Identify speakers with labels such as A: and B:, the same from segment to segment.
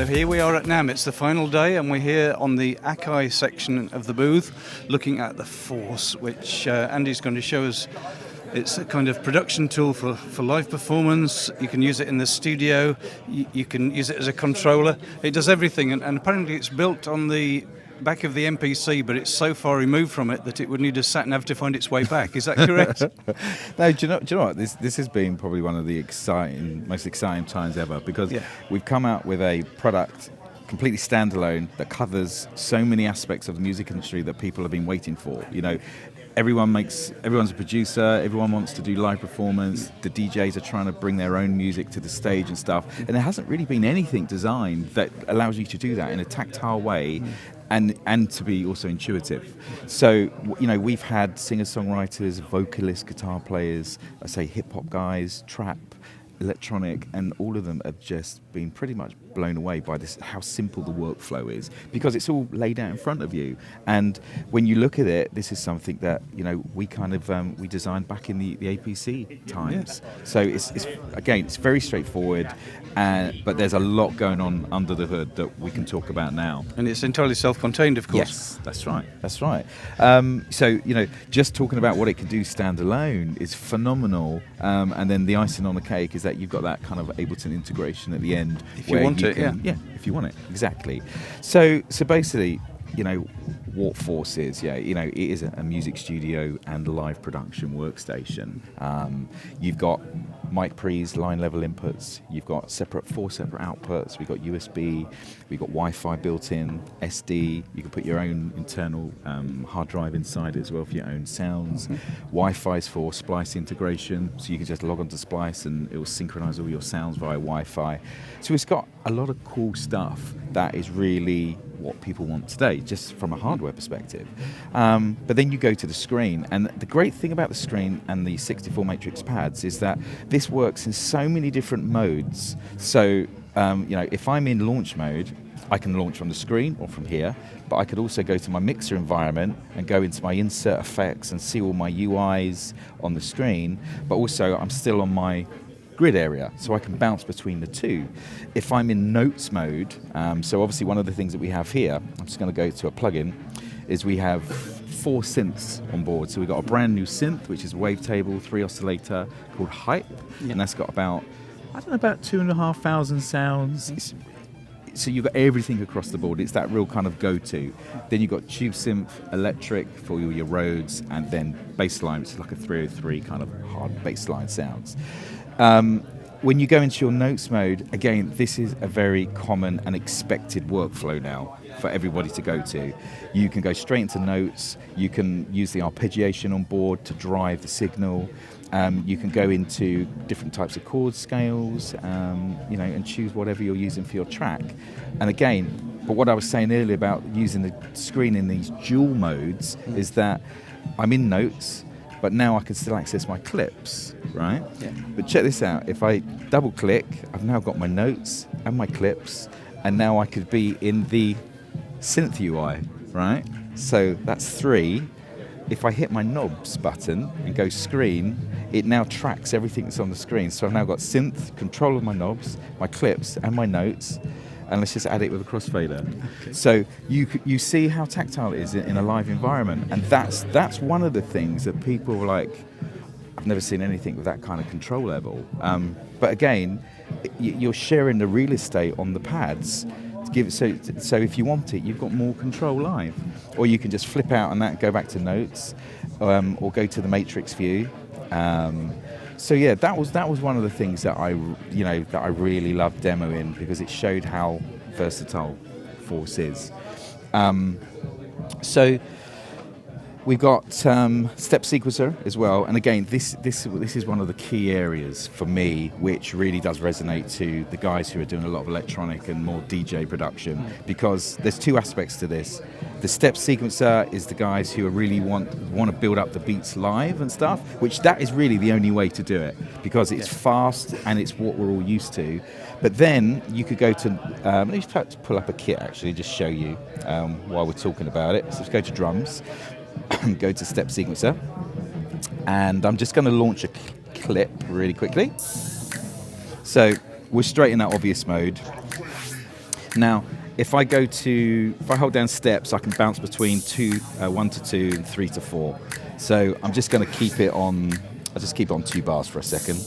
A: So here we are at NAMM. It's the final day, and we're here on the Akai section of the booth, looking at the Force, which Andy's going to show us. It's a kind of production tool for live performance. You can use it in the studio. You can use it as a controller. It does everything, and apparently it's built on the back of the MPC, but it's so far removed from it that it would need a sat-nav to find its way back. Is that correct?
B: No, do you know what? This has been probably one of the most exciting times ever, because we've come out with a product completely standalone that covers so many aspects of the music industry that people have been waiting for. You know, everyone's a producer, everyone wants to do live performance, the DJs are trying to bring their own music to the stage and stuff, and there hasn't really been anything designed that allows you to do that in a tactile way and to be also intuitive. So, you know, we've had singer-songwriters, vocalists, guitar players, I say hip-hop guys, trap, electronic, and all of them have just been pretty much blown away by this, how simple the workflow is, because it's all laid out in front of you. And when you look at it, this is something that, you know, we kind of we designed back in the APC times. So it's very straightforward, but there's a lot going on under the hood that we can talk about now.
A: And it's entirely self-contained, of course.
B: Yes, that's right. So, you know, just talking about what it can do standalone is phenomenal. And then the icing on the cake is that you've got that kind of Ableton integration at the end.
A: If you want it,
B: yeah, if you want it, exactly. So basically, you know, what Force is, you know, it is a music studio and live production workstation. You've got mic pre's, line level inputs. You've got four separate outputs. We've got USB. We've got Wi-Fi built in, SD. You can put your own internal hard drive inside it as well for your own sounds. Wi-Fi's for Splice integration, so you can just log onto Splice and it will synchronize all your sounds via Wi-Fi. So it's got a lot of cool stuff that is really what people want today, just from a hardware perspective. But then you go to the screen, and the great thing about the screen and the 64 matrix pads is that this works in so many different modes. So, you know, if I'm in launch mode, I can launch from the screen or from here, but I could also go to my mixer environment and go into my insert effects and see all my UIs on the screen, but also I'm still on my grid area, so I can bounce between the two. If I'm in notes mode, so obviously one of the things that we have here, I'm just going to go to a plugin, is we have 4 synths on board. So we've got a brand new synth, which is a wavetable 3 oscillator called Hype, and that's got about 2,500 sounds. So you've got everything across the board. It's that real kind of go-to. Then you've got tube synth, electric for all your Rhodes, and then bassline, which is like a 303 kind of hard bassline sounds. When you go into your notes mode, again, this is a very common and expected workflow now for everybody to go to. You can go straight into notes. You can use the arpeggiation on board to drive the signal. You can go into different types of chord scales, you know, and choose whatever you're using for your track. And again, but what I was saying earlier about using the screen in these dual modes is that I'm in notes, but now I can still access my clips, right? Yeah. But check this out. If I double click, I've now got my notes and my clips, and now I could be in the synth UI, right? So that's 3. If I hit my knobs button and go screen, it now tracks everything that's on the screen. So I've now got synth, control of my knobs, my clips, and my notes. And let's just add it with a crossfader. Okay. So you see how tactile it is in a live environment, and that's one of the things that people are like, I've never seen anything with that kind of control level. But again, you're sharing the real estate on the pads. So if you want it, you've got more control live, or you can just flip out and that go back to notes, or go to the matrix view. So yeah, that was one of the things that I really loved demoing, because it showed how versatile Force is. So we've got step sequencer as well, and again, this is one of the key areas for me, which really does resonate to the guys who are doing a lot of electronic and more DJ production, because there's 2 aspects to this. The step sequencer is the guys who really want to build up the beats live and stuff, which that is really the only way to do it, because it's fast and it's what we're all used to. But then you could go to, let me just pull up a kit actually, just show you while we're talking about it. So let's go to drums, go to step sequencer, and I'm just going to launch a clip really quickly. So we're straight in that obvious mode. Now, if I hold down steps, I can bounce between 1 to 2 and 3 to 4. So I'm just going to keep it on, I'll just keep it on 2 bars for a second.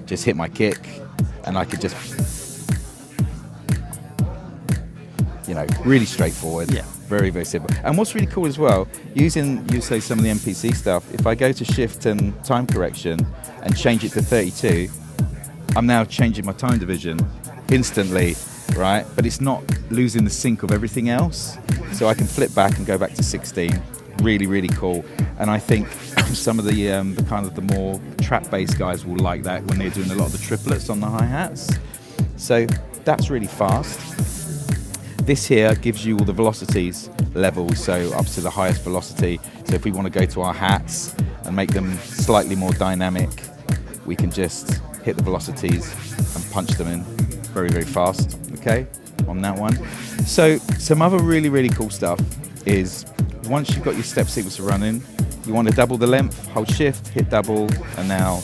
B: Just hit my kick, and I could just, really straightforward.
A: Yeah.
B: Very, very simple. And what's really cool as well, using, you say, some of the MPC stuff, if I go to shift and time correction and change it to 32, I'm now changing my time division instantly, right? But it's not losing the sync of everything else. So I can flip back and go back to 16. Really, really cool. And I think some of the kind of the more trap-based guys will like that when they're doing a lot of the triplets on the hi-hats. So that's really fast. This here gives you all the velocities levels, so up to the highest velocity. So if we want to go to our hats and make them slightly more dynamic, we can just hit the velocities and punch them in very, very fast, okay, on that one. So some other really, really cool stuff is once you've got your step sequencer running, you want to double the length, hold shift, hit double, and now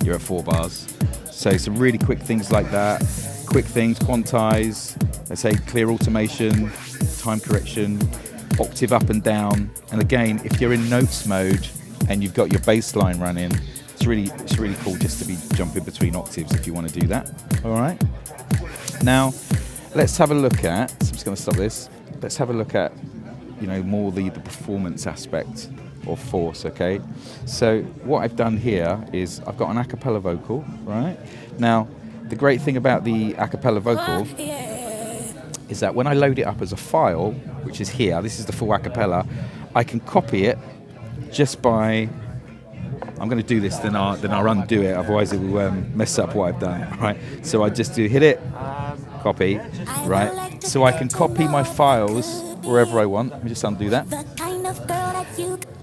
B: you're at 4 bars. So some really quick things like that. Quick things, quantize, let's say clear automation, time correction, octave up and down. And again, if you're in notes mode and you've got your bass line running, it's really cool just to be jumping between octaves if you want to do that. All right. Now, let's have a look at, so I'm just going to stop this. Let's have a look at, more the performance aspect of Force, okay? So what I've done here is I've got an a cappella vocal, right? Now, the great thing about the a cappella vocal is that when I load it up as a file, which is here, this is the full a cappella, I can copy it just by, I'm going to do this, then I'll undo it, otherwise it will mess up what I've done, right? So I just do hit it, copy, right? So I can copy my files wherever I want. Let me just undo that.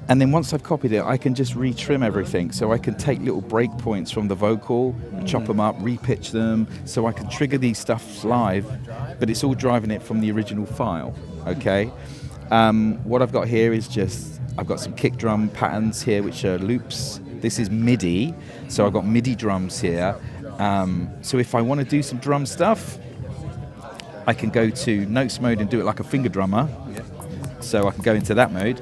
B: And then once I've copied it, I can just retrim everything. So I can take little breakpoints from the vocal, chop them up, repitch them. So I can trigger these stuff live, but it's all driving it from the original file, okay? What I've got here is I've got some kick drum patterns here, which are loops. This is MIDI, so I've got MIDI drums here. So if I want to do some drum stuff, I can go to notes mode and do it like a finger drummer. So I can go into that mode.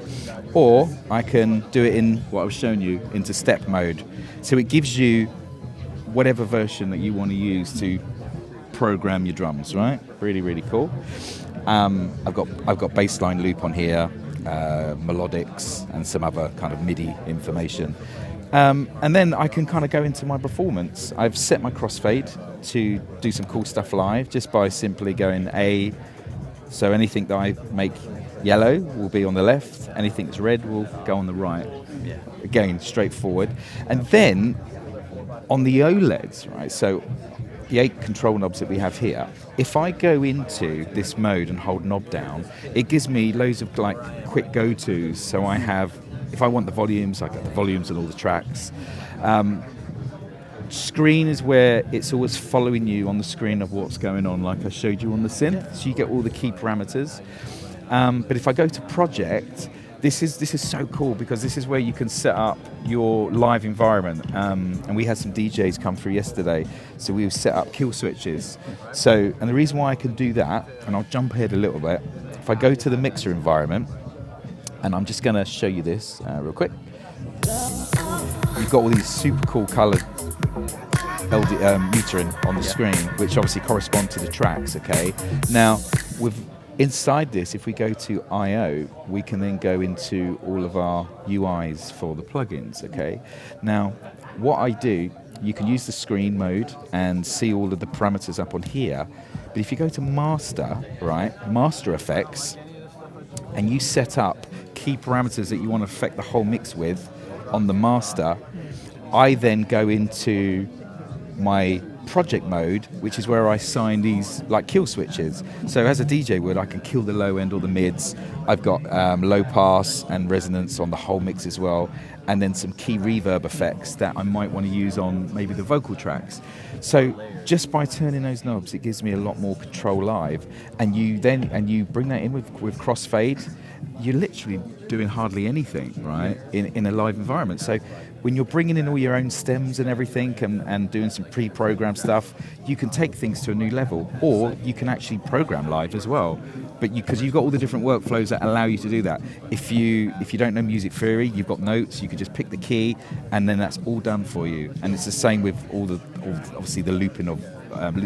B: Or I can do it in what I was showing you, into step mode. So it gives you whatever version that you want to use to program your drums, right? Really, really cool. I've got bassline loop on here, melodics, and some other kind of MIDI information. And then I can kind of go into my performance. I've set my crossfade to do some cool stuff live just by simply going A. So anything that I make yellow will be on the left, anything that's red will go on the right. Yeah. Again, straightforward. And then on the OLEDs, right, so the 8 control knobs that we have here, if I go into this mode and hold knob down, it gives me loads of like quick go-tos. So I have, if I want the volumes, I got the volumes and all the tracks. Screen is where it's always following you on the screen of what's going on, like I showed you on the synth. So you get all the key parameters. But if I go to project, this is so cool because this is where you can set up your live environment. And we had some DJs come through yesterday, so we set up kill switches. So, and the reason why I can do that, and I'll jump ahead a little bit, if I go to the mixer environment, and I'm just going to show you this real quick. You've got all these super cool coloured metering on the screen, which obviously correspond to the tracks, okay? Now, inside this, if we go to I/O, we can then go into all of our UIs for the plugins, okay? Now, what I do, you can use the screen mode and see all of the parameters up on here, but if you go to master, right, master effects, and you set up key parameters that you want to affect the whole mix with on the master, I then go into my project mode, which is where I assign these like kill switches. So as a DJ would, I can kill the low end or the mids. I've got low pass and resonance on the whole mix as well, and then some key reverb effects that I might want to use on maybe the vocal tracks. So just by turning those knobs, it gives me a lot more control live. And you bring that in with crossfade, you're literally doing hardly anything, right, in a live environment. So when you're bringing in all your own stems and everything and doing some pre-programmed stuff, you can take things to a new level, or you can actually program live as well. But because you've got all the different workflows that allow you to do that. If you don't know music theory, you've got notes. You can just pick the key, and then that's all done for you. And it's the same with obviously the looping of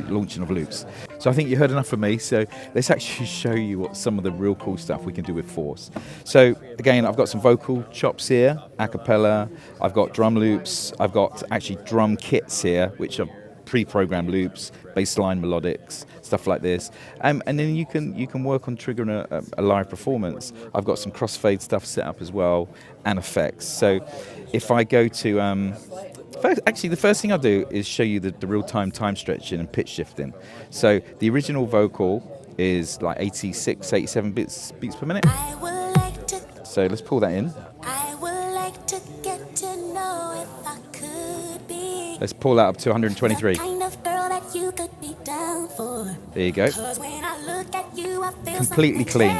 B: launching of loops. So I think you heard enough from me. So let's actually show you what some of the real cool stuff we can do with Force. So again, I've got some vocal chops here, a cappella. I've got drum loops. I've got actually drum kits here, which are pre-programmed loops, bassline melodics, stuff like this, and then you can work on triggering a live performance. I've got some crossfade stuff set up as well, and effects. So if I go to the first thing I'll do is show you the real-time time stretching and pitch shifting. So the original vocal is like 86, 87 beats per minute. So let's pull that in. Let's pull that up to 123. There you go. Completely clean.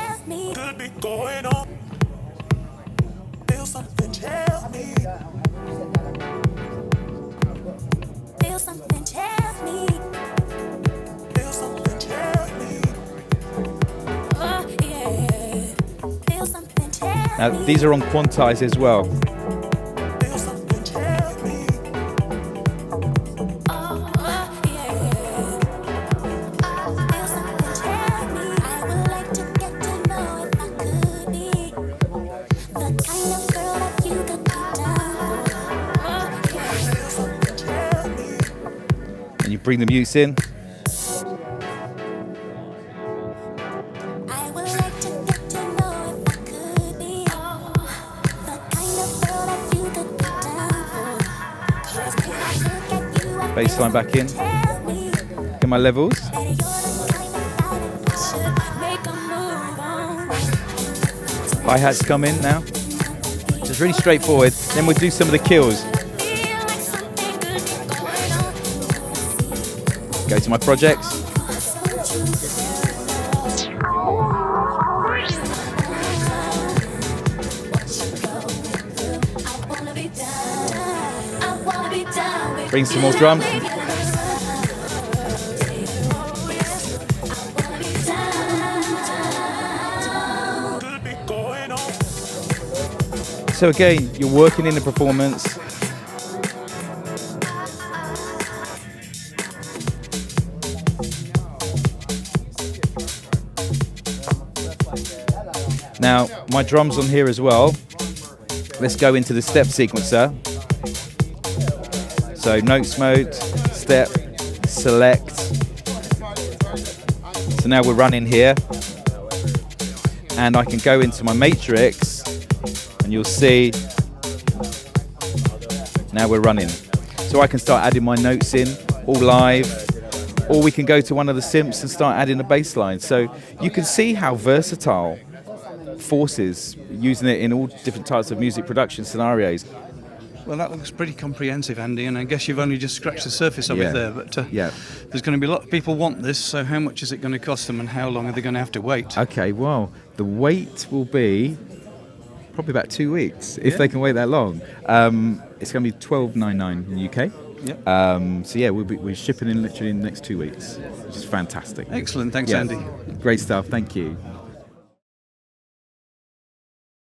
B: Now these are on quantize as well. And you bring the mutes in. Bassline back in. Get my levels. Hi-hats come in now. Just really straightforward. Then we'll do some of the kills. Go to my projects. Bring some more drums. So again, you're working in the performance. Now, my drums on here as well. Let's go into the step sequencer. So notes mode, step, select. So now we're running here. And I can go into my matrix and you'll see now we're running. So I can start adding my notes in, all live. Or we can go to one of the synths and start adding a bass line. So you can see how versatile Force is, using it in all different types of music production scenarios.
A: Well, that looks pretty comprehensive, Andy, and I guess you've only just scratched the surface of it there. But there's going to be a lot of people want this, so how much is it going to cost them and how long are they going to have to wait?
B: Okay, well, the wait will be probably about 2 weeks, if they can wait that long. It's going to be $12.99 in the UK.
A: Yep.
B: So yeah, we're shipping in literally in the next 2 weeks, which is fantastic.
A: Excellent, thanks Andy.
B: Great stuff, thank you.